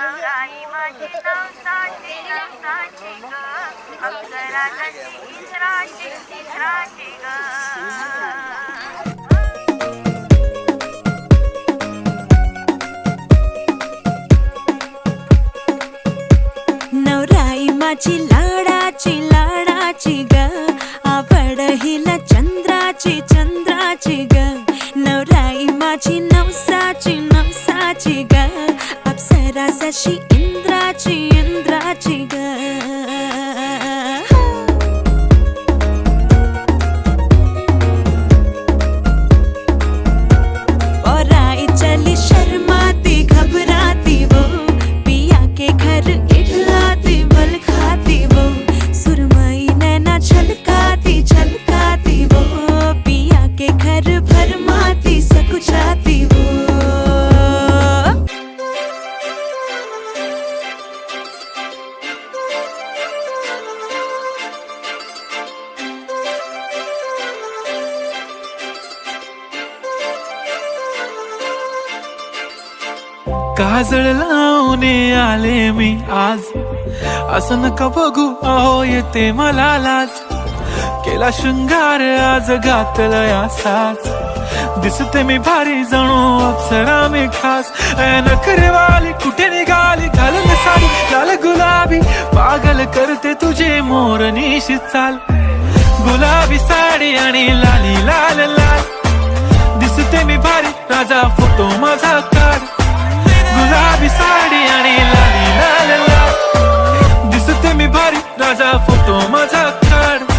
गौराई माझी नवसाची नवसाची ग अप्सरा गती इंद्राची ग नवराई माझी लाडाची लाडाची ग आवड हिला चंद्राची चंद्राची ग नवराई माझी नवसाची नवसाची ग अप्सरा जशी इंद्राची इंद्राची ग चली शर्माती घबराती वो पिया के घर इठलाती बल खाती वो सुरमई नैना छलकाती छलकाती वो पिया के घर भरमाती सकुचाती वो काजळ लावणे आले मी आज असं नका बघू अहो येते मला लाज केला शृंगार आज घातला असाच दिसते मी भारी जणू अप्सरा मी खास नखरेवाली कुठे निघाली घालून साडी लाल गुलाबी पागल करते तुझे मोरनीशी चाल गुलाबी साडी आणि लाली लाल लाल दिसते मी भारी राजा फोटो माझा काढ गुलाबी साडी आणि लाली लाल लाल दिसते मी भारी राजा फोटो माझा काढ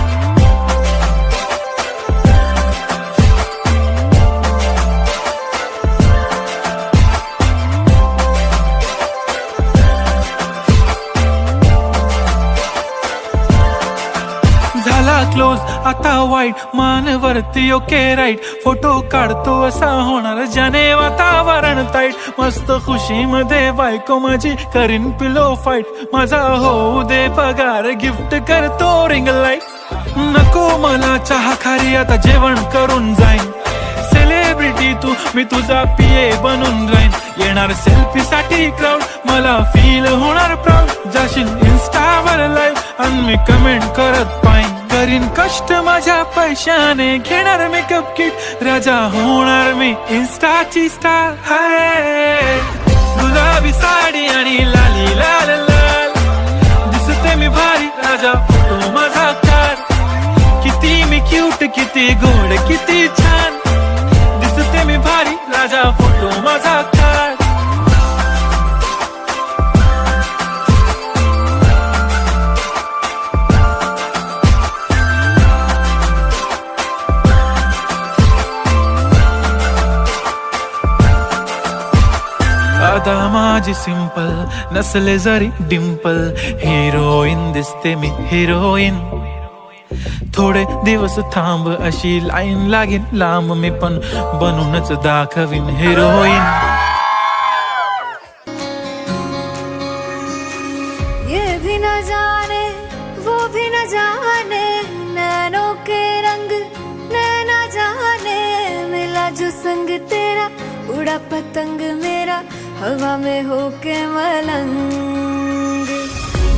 झाला क्लोज आता वाईट मानवरती ओके राईट फोटो काढतो असा होणार ज्याने वातावरण ताईट मस्त खुशी मध्ये बायको माझी करीन पिलो फाईट माझा होऊ दे पगार गिफ्ट करतो रिंग लाईट नको मला चहा खारी आता जेवण करून जाईन सेलिब्रिटी तू मी तुझा पिये बनून राहीन येणार सेल्फी साठी क्राऊड मला फील होणार प्राऊड जाशील इन्स्टावर लाईव्ह आणि मी कमेंट करत पाईन करीन कष्ट माझ्या पैशाने घेणार मेकअप किट राजा होणार मी इन्स्टाची स्टार हाय गुलाबी साडी आणि लाली लाल लाल दिसते मी भारी राजा फोटो माझा काढ किती मी क्यूट किती गोड किती छान दिसते मी भारी राजा फोटो माझा काढ आता माझी सिंपल नसले जरी डिंपल हिरोईन दिसते मी हिरोईन थोडे दिवस थांब अशी लाईन लागेल लांब मी पण बनूनच दाखवीन हिरोईन ये भी न जाने वो भी न जाने नैनों के रंग नैना जाने मिला जो संग तेरा उड़ा पतंग मेरा हवा में होके मलंग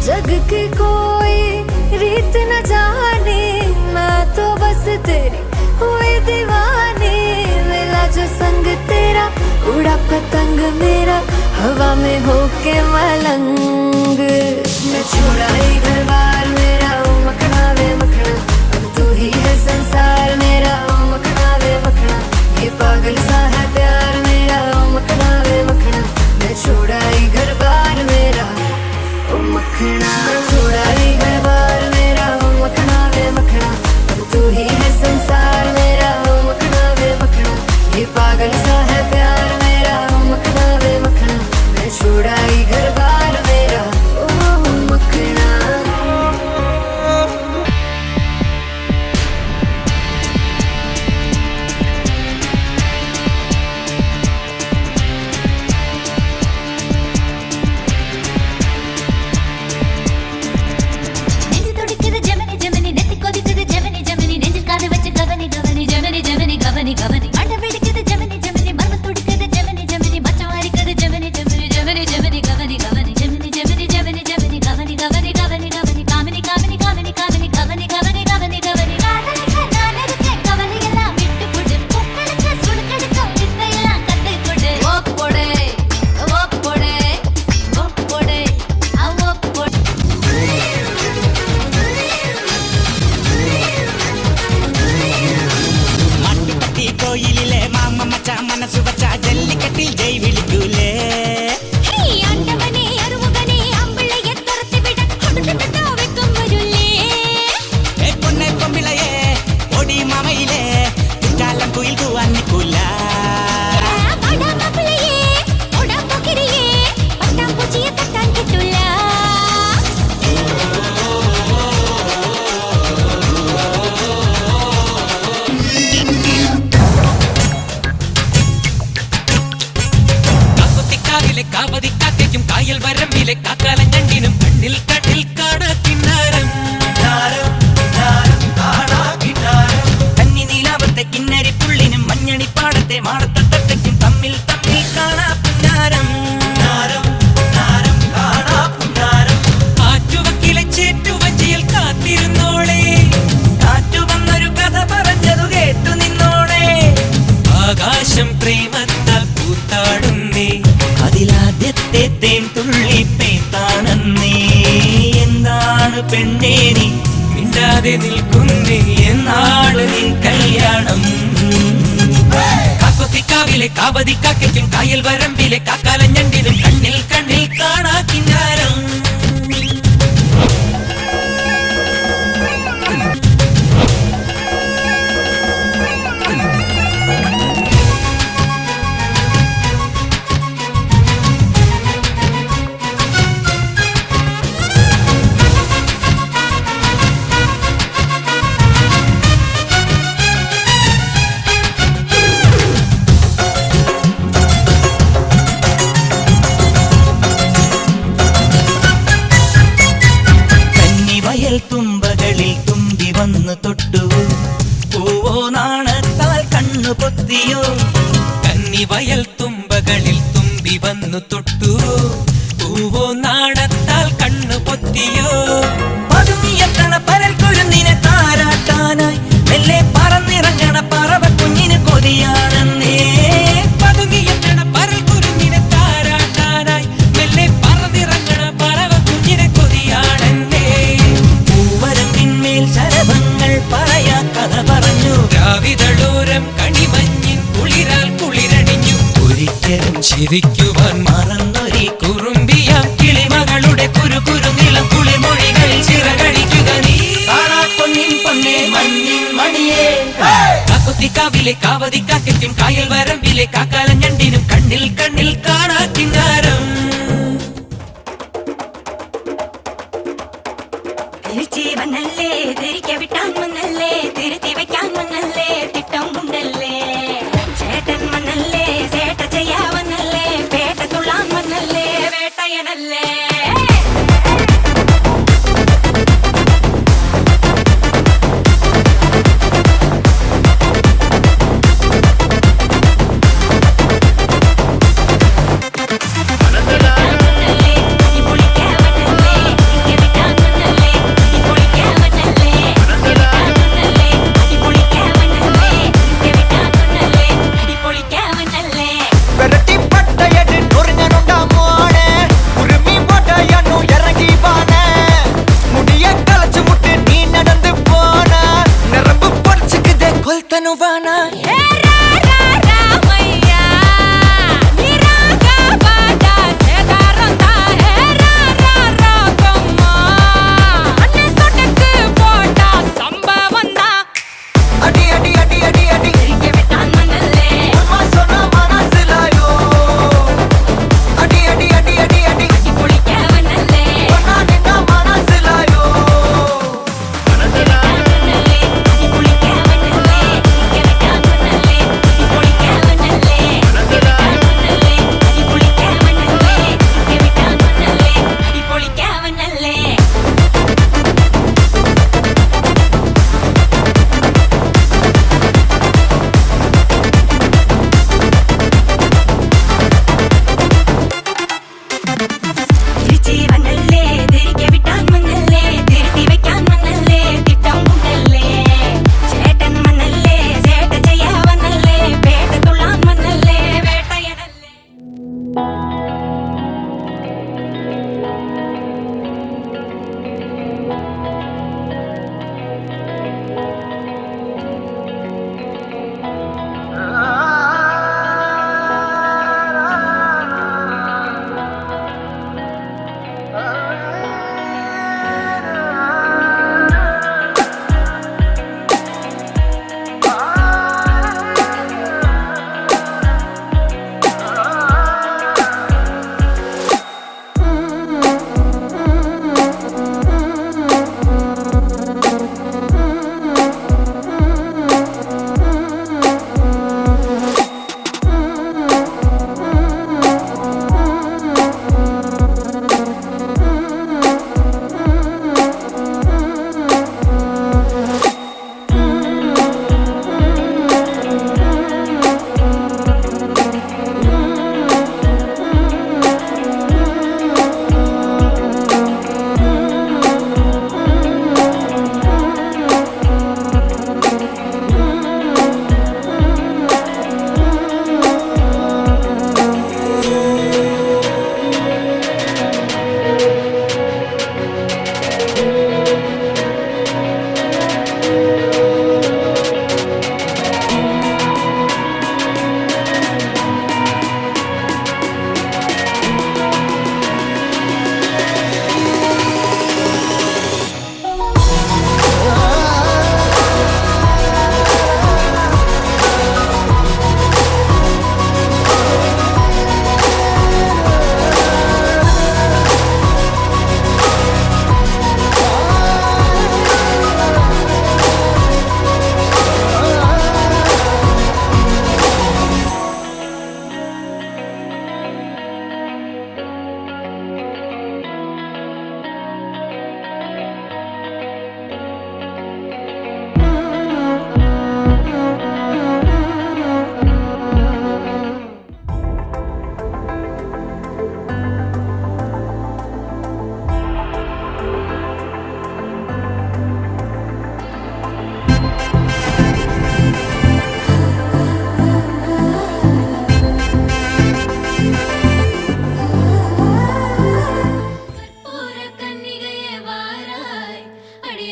जग की कोई रीत न जाने मैं तो बस तेरी हुई दीवानी मिला जो संग तेरा उड़ा पतंग मेरा हवा में होके मलंग मैं छोड़ा ही घर बार मेरा ओ मखना वे मखना अब तू ही है संसार मेरा ओ मखना वे मखना ये पागल सा है प्यार मेरा ओ मखना वे मखना मैं छोड़ा ही घर बार मेरा ओ मखना मैं छोड़ा ही घर बार मेरा ओ मखना वे मखना अब तू ही है संसार मेरा ओ मखना वे मखना ये पागल सा है प्यार मेरा ओ मखना वे मखना मैं छोड़ा ही घर बार मेरा ओ मखना കുയിൽ കൂവാൻ നിൽക്കൂല. കാവതിക്കാറ്റയ്ക്കും കായൽ വരമ്പിലെ കാക്കാലം കണ്ടിനും കണ്ണിൽ കണ്ണിൽ കാണാ കിന്നാരം. കന്നി നീലാവത്തെ കിന്നരി പുള്ളിനും മഞ്ഞണി പാടത്തെ മാടത്തട്ടയ്ക്കും തമ്മിൽ തമ്മിൽ കാണാ പുന്നാരം. ആറ്റുവക്കിലെ ചേറ്റുവഞ്ചിയിൽ കാത്തിരുന്നോളെ, കാറ്റു വന്നൊരു കഥ പറഞ്ഞതു കേട്ടു നിന്നോളെ. ആകാശം പ്രേമത്താൽ പൂത്താടുന്നേ, അതിലാദ്യത്തെ തേൻ തുള്ളി പെയ്ത്താണെന്നേ. എന്താണ് പെണ്ണേ നീ മിണ്ടാതെ നിൽക്കുന്നേ, എന്നാണ് നിൻ കല്യാണം? കാക്കൊത്തിക്കാവിലെ കാവതിക്കാക്കയ്ക്കും കായൽ വരമ്പിലെ കാക്കാലം ഞണ്ടിനും കണ്ണിൽ കണ്ണിൽ കാണാ കിന്നാരം. തുമ്പകളിൽ തുമ്പി വന്നു തൊട്ടു, പൂവോ നാണത്താൽ കണ്ണു പൊത്തിയോ. കന്നിവയൽ തുമ്പകളിൽ തുമ്പി വന്നു തൊട്ടു, പൂവോ നാണത്താൽ കണ്ണു പൊത്തിയോ. പതുങ്ങിയെത്തണ പരൽ കുരുന്നിനെ താരാട്ടാനായി മെല്ലെ പറന്നിറങ്ങണ പറവ കുഞ്ഞിന് കൊതിയാണെന്നേ. പതുങ്ങിയെത്തണ പരൽ കുരുന്നിനെ താരാട്ടാനായി മെല്ലെ പറന്നിറങ്ങണ പറവ കുഞ്ഞിന് കൊതിയാണെന്നേ. ശരഭങ്ങൾ പറയാ കഥ പറഞ്ഞു, രാവിതളോരം കണിമഞ്ഞിൻ കുളിരാൽ കുളിരണിഞ്ഞു. ഒരിക്കലും ചിരിക്കുവാൻ മറന്നൊരി കുറുമ്പിയാം കിളിമകളുടെ കുരുകുരുനിളം കുളിമൊഴികളിൽ ചിറകടിക്കുക നീ. പൊന്നിൻ പൊന്നേ മഞ്ഞിൻ മണിയേ. കാക്കൊത്തിക്കാവിലെ കാവതിക്കാക്കയ്ക്കും കായൽ വരമ്പിലെ കാക്കാലം ഞണ്ടിനും കണ്ണിൽ കണ്ണിൽ കാണാ കിന്നാരം. വന്നല്ലേ തിരിക്ക വിട്ടാൻ വന്നല്ലേ, തിരുത്തി വയ്ക്കാൻ വന്നല്ലേ, തിട്ടം ഉണ്ടല്ലേ. ചേട്ടൻ വന്നല്ലേ, ചേട്ട ചെയ്യാ വന്നല്ലേ, പേട്ട തുള്ളാൻ വന്നല്ലേ, വേട്ടയനല്ലേ.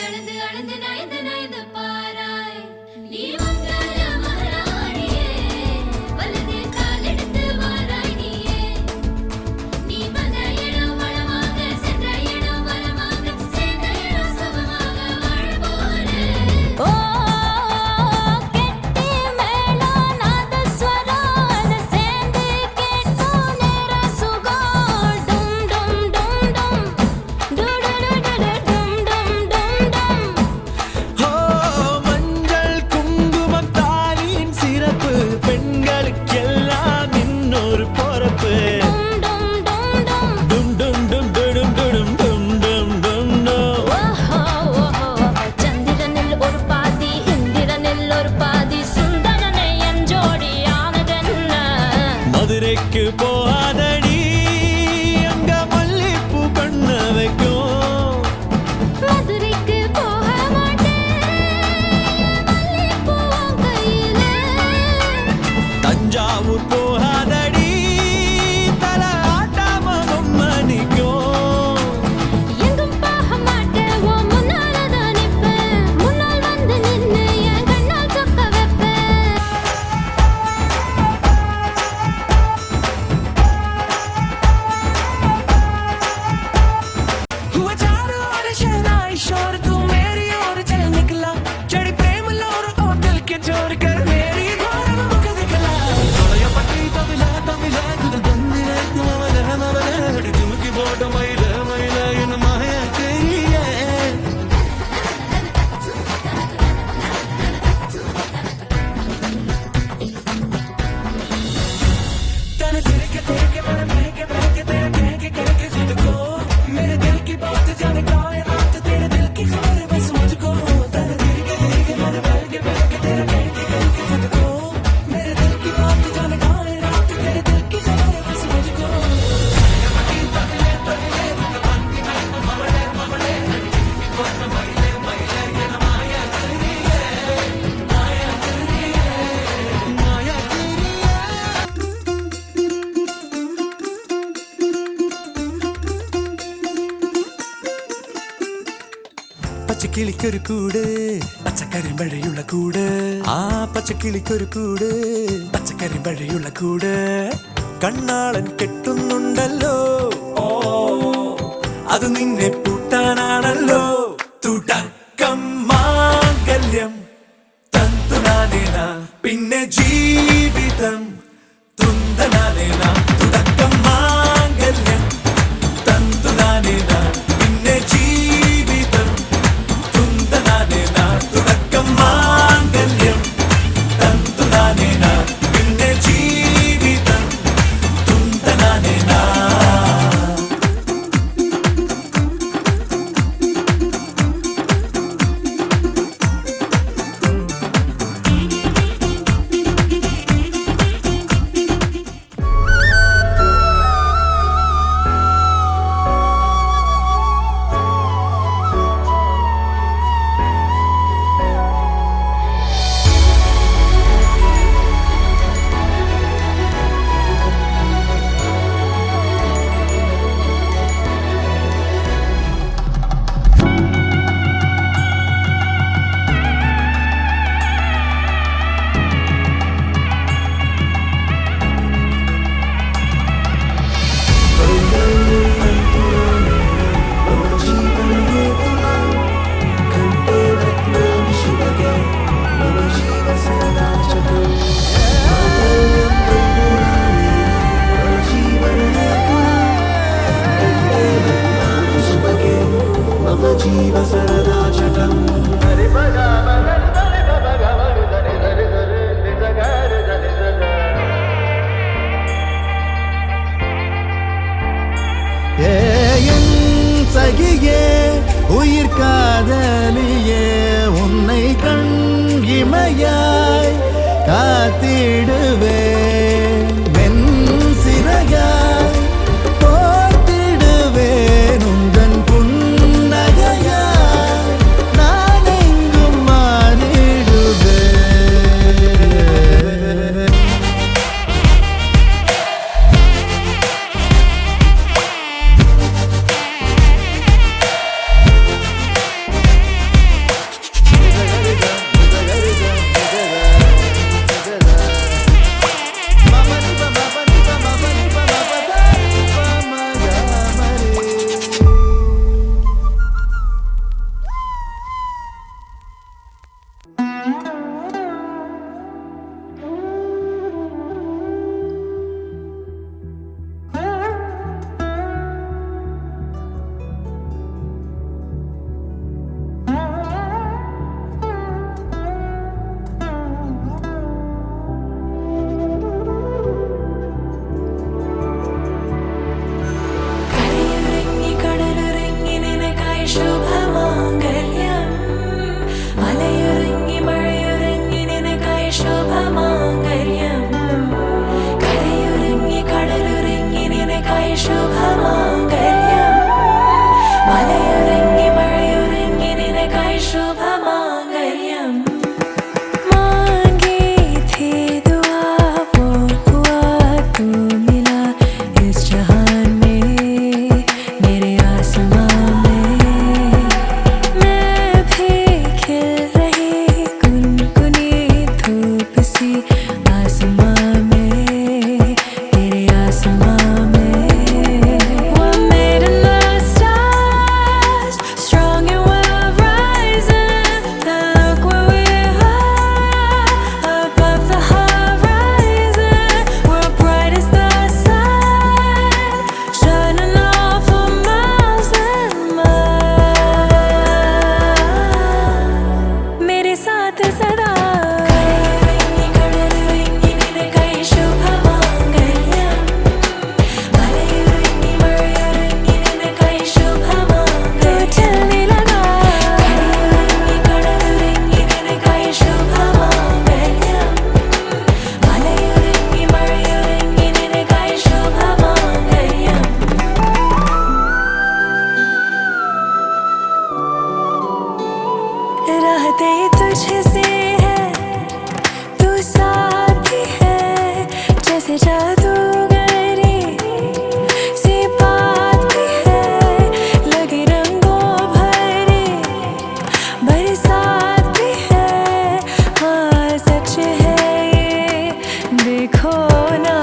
அளந்து அளந்து நயந்து நயந்து பாராய் நீ மங்கள மகாராணியே வலது கால் எடுத்து வாராய் நீயே நீ வந்த இடம் வளமாக சென்ற இடம் வளமாக சேர்ந்த இடம் சுகமாக வாழ போறேன் ஓ கெட்டி மேளம் நாதஸ்வரம் அது சேர்ந்து கேட்கும் நேர சுகம் டும் டும் டும் டும் டும் டும் டும் டும் ஓ மஞ்சள் குங்குமம் தாலியின் சிறப்பு பெண்களுக்கெல்லாம் இன்னொரு பொறுப்பு டும் டும் டும் டும் டும் டும் டும் டும் டும் டும் டும் டும் ஓஹோ ஓஹோ சந்திரனில் ஒரு பாதி இந்திரனில் ஒரு பாதி சுந்தரனை என் ஜோடியானதென்ன மதுரைக்கு போகாதடி அங்க மல்லிப்பூ கண்ண வைக்கும் மதுரைக்கு போக மாட்டேன் மல்லிப்பூ உன் கையில தஞ்சாவூர் போகாதடி தல ஆட்டாம மணிக்கும் எங்கும் போக மாட்டேன் உன் முன்னால தான் நிப்பேன் முன்னால் வந்து நின்னு என் கண்ணால் சொக்க வைப்பேன் हुआ चारों ओर शहनाई शोर तू मेरी ओर चल निकला चढ़ी प्रेम लोर और दिल के जोर कर मेरी द्वार में मुख दिखला सोया पति तमिला तमिला खुद बंदिरे मवले तुमकी बोट मैला मैला इन माया तेरी है तने तेरे के मन महके तेरा कह के खुद को मेरे दिल की बात जाने कायनात तेरे दिल की खबर बस मुझको तने तेरे के मन महके तेरा कह के खुद को मेरे दिल की बात जाने कायनात तेरे दिल की खबर बस मुझको പച്ചക്കിളിക്കൊരു കൂട് പച്ചക്കരിമ്പഴയുള്ള കൂട് ആ പച്ചക്കിളിക്കൊരു കൂട് പച്ചക്കരിമ്പഴയുള്ള കൂട് കണ്ണാളൻ കെട്ടുന്നുണ്ടല്ലോ ഓ അത് നിന്നെ പൂട്ടാനാണല്ലോ തുടക്കം മാംഗല്യം തന്തുനാനേന പിന്നെ ജീവിതം തുന്തനാനേന തുടക്കം മാംഗല്യം തന്തുനാനേന പിന്നെ ജീവിതം തുന്തനാനേന തുടക്കം മാംഗല്യം തന്തുനാനേന പിന്നെ ജീവിതം തുന്തനാനേന சகியே உயிர் காதலியே உன்னை கண் இமையாய் காத்திடுவேன் வெண் சிறகாய் போத்திடுவேன் உந்தன் புன்னகையாய் நான் எங்கும் மாறிடுவேன் बातें तुझसे है, तू साथी है, जैसे जादूगरी सी बात भी है, लगी रंगों भरी बरसात भी है। हाँ सच है ये, देखो ना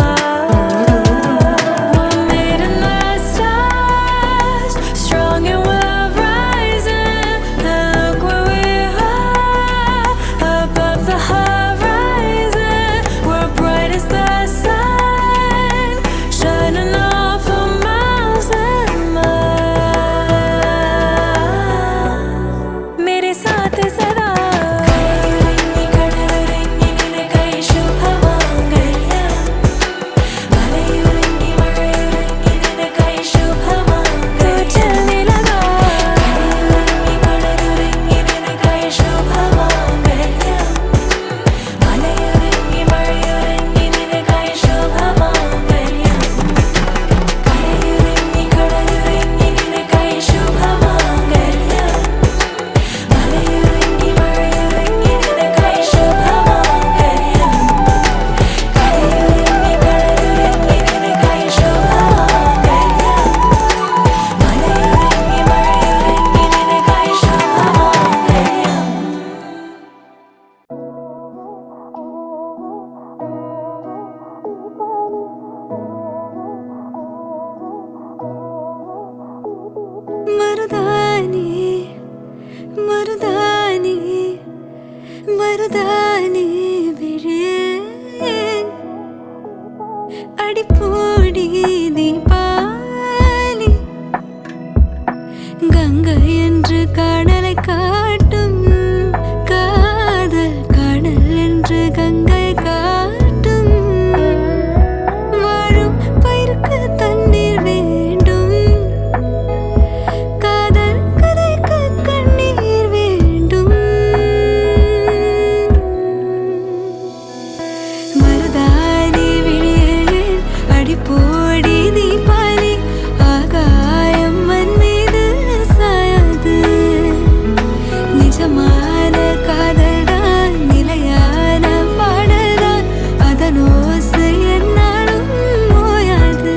மருதாணி விழியே அடிப்போடி தீபாவளி கங்கை என்று கடலை காட்டும் காதல் கடல் என்று கங்கை காட்டும் வாழும் பயிருக்கு தண்ணீர் வேண்டும் காதல் கதைக்கு கண்ணீர் வேண்டும் மருதாணி விழியே அடிப்போடி தீபாவளி ஆகாயம் மண் மீது சாயாது நிஜமான காதல்தான் நிலையான பாடல்தான் அதன் ஓசை என்னாலும் ஓயாது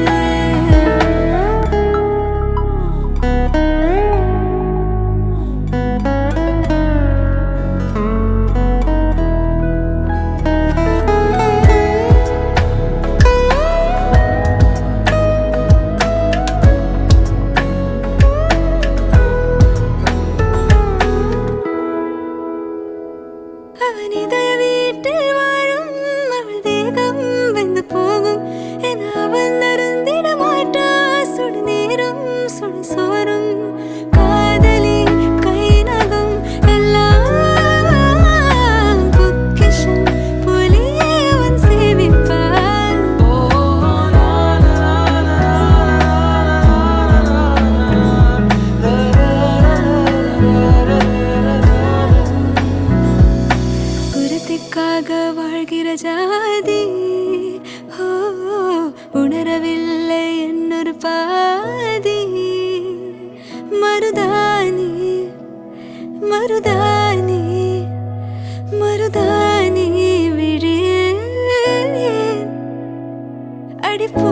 அவன் இதய வீட்டில் வாழும் அவள் தேகம் வெந்து போகும் என அவன் அருந்திட மாட்டா சுடு நேரம் சுடு சோறும் காதலி கை நகம் எல்லாம் பொக்கிஷம் போலியே அவன் சேமிப்பான் குருத்திக்காக வாழ்கிற ஜாதி ஓ உணரவில்லை என்னொரு பாதி மருதாணி மருதாணி மருதாணி விழியே அடிப்போ